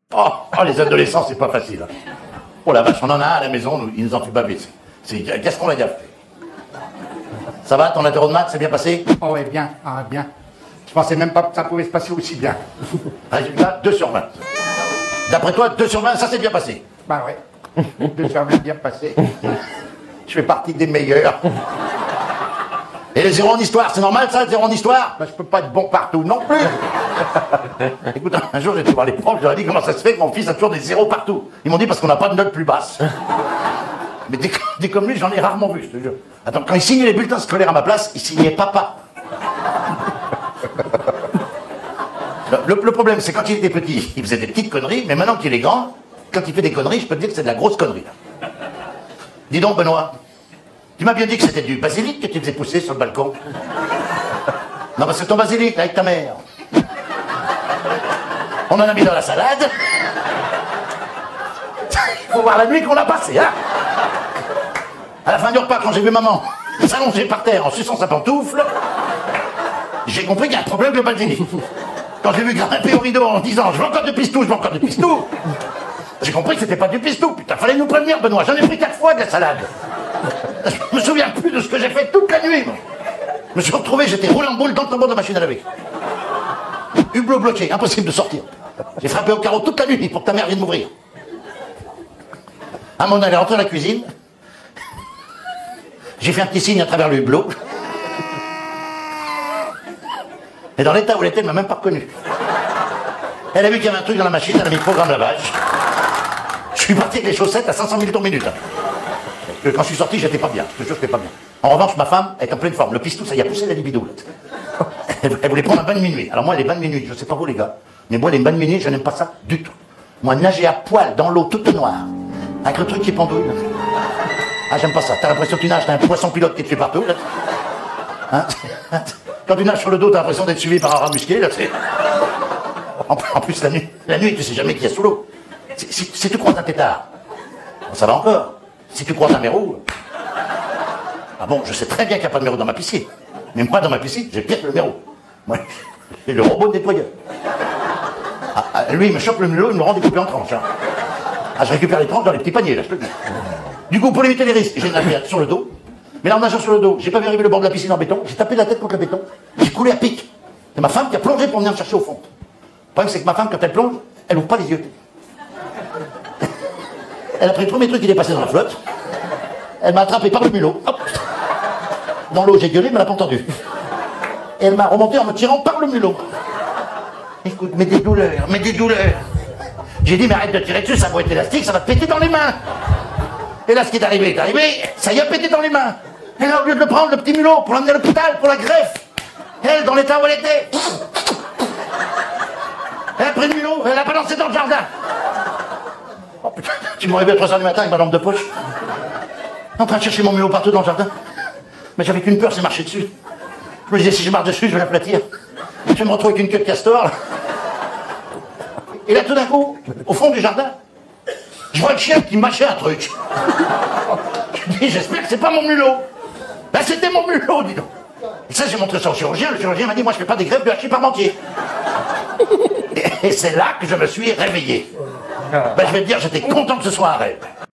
Les adolescents, c'est pas facile. Hein. Oh la vache, on en a un à la maison, il nous en fait baver. Qu'est-ce qu'on a déjà fait? Ça va, ton interro de maths, c'est bien passé? Oh, ouais, bien, bien. Je pensais même pas que ça pouvait se passer aussi bien. Résultat, 2 sur 20. D'après toi, 2 sur 20, ça s'est bien passé? Bah ouais, 2 sur 20 bien passé. Je fais partie des meilleurs. Et les 0 en histoire, c'est normal ça, 0 en histoire? Bah, je peux pas être bon partout non plus. Écoute, un jour j'ai été voir les profs, je leur ai dit comment ça se fait que mon fils a toujours des 0 partout. Ils m'ont dit parce qu'on n'a pas de note plus basse. Mais des comme lui, j'en ai rarement vu, je te jure. Attends, quand il signait les bulletins scolaires à ma place, il signait papa. Le problème, c'est quand il était petit, il faisait des petites conneries, mais maintenant qu'il est grand, quand il fait des conneries, je peux te dire que c'est de la grosse connerie. Dis donc, Benoît, tu m'as bien dit que c'était du basilic que tu faisais pousser sur le balcon. Non, parce que ton basilic, là, avec ta mère. On en a mis dans la salade. Il faut voir la nuit qu'on a passée, hein. À la fin du repas, quand j'ai vu maman s'allonger par terre en suçant sa pantoufle, j'ai compris qu'il y a un problème avec le basilic. Quand j'ai vu grimper au rideau en disant « Je veux encore du pistou, je veux encore du pistou », j'ai compris que c'était pas du pistou. Putain, fallait nous prévenir, Benoît. J'en ai pris 4 fois de la salade. Je me souviens plus de ce que j'ai fait toute la nuit. Moi. Je me suis retrouvé, j'étais roulé en boule dans le tambour de la machine à laver. Hublot bloqué, impossible de sortir. J'ai frappé au carreau toute la nuit pour que ta mère vienne m'ouvrir. À mon aller rentrer à la cuisine, j'ai fait un petit signe à travers le hublot. Et dans l'état où elle était, elle m'a même pas reconnu. Elle a vu qu'il y avait un truc dans la machine, elle a mis programme lavage. Je suis parti avec les chaussettes à 500 000 tours minute. Hein. Quand je suis sorti, j'étais pas bien. Je te jure que j'étais pas bien. En revanche, ma femme est en pleine forme. Le pistou, ça y a poussé la libido. Elle voulait prendre un bain de minuit. Alors moi, les bains de minuit, je sais pas vous les gars, mais moi, les bains de minuit, je n'aime pas ça du tout. Moi, nager à poil dans l'eau toute noire, avec le truc qui pendouille. Ah, j'aime pas ça. T'as l'impression que tu nages, t'as un poisson pilote qui te fait partout. Là. Hein. Quand tu nages sur le dos, t'as l'impression d'être suivi par un rat musqué. Là, en plus, la nuit, tu sais jamais qui y a sous l'eau. Si tu croises un tétard, ça va encore. Si tu croises un mérou... Ah bon, je sais très bien qu'il n'y a pas de mérou dans ma piscine. Mais moi, dans ma piscine, j'ai pire que le mérou. Moi, j'ai le robot de nettoyeur. Lui, il me chope le mulot, il me le rend découpé en tranches. Hein. Je récupère les tranches dans les petits paniers, là, je te le dis. Du coup, pour éviter les risques, j'ai nagé sur le dos. Mais là, en nageant sur le dos, j'ai pas vu arriver le bord de la piscine en béton. J'ai tapé la tête contre le béton. J'ai coulé à pic. C'est ma femme qui a plongé pour venir me chercher au fond. Le problème, c'est que ma femme, quand elle plonge, elle ouvre pas les yeux. Elle a pris le premier truc qui est passé dans la flotte. Elle m'a attrapé par le mulot. Hop. Dans l'eau, j'ai gueulé, mais elle n'a pas entendu. Et elle m'a remonté en me tirant par le mulot. Écoute, mais des douleurs, mais des douleurs. J'ai dit, mais arrête de tirer dessus, ça va être élastique, ça va te péter dans les mains. Et là, ce qui est arrivé, ça y a pété dans les mains. Et là, au lieu de le prendre, le petit mulot, pour l'emmener à l'hôpital, pour la greffe, elle, dans l'état où elle était, elle a pris le mulot, elle l'a balancé dans le jardin. Oh putain, tu me réveilles à 3h du matin avec ma lampe de poche. En train de chercher mon mulot partout dans le jardin. Mais j'avais qu'une peur, c'est marcher dessus. Je me disais, si je marche dessus, je vais l'aplatir. Je vais me retrouver avec une queue de castor. Là. Et là, tout d'un coup, au fond du jardin, je vois le chien qui mâchait un truc. Je me dis, j'espère que c'est pas mon mulot. Ben, c'était mon mulot, dis donc. Et ça, j'ai montré ça au chirurgien. Le chirurgien m'a dit, moi, je fais pas des greffes de hachis parmentier. Et c'est là que je me suis réveillé. Ben, je vais te dire, j'étais content que ce soit un rêve.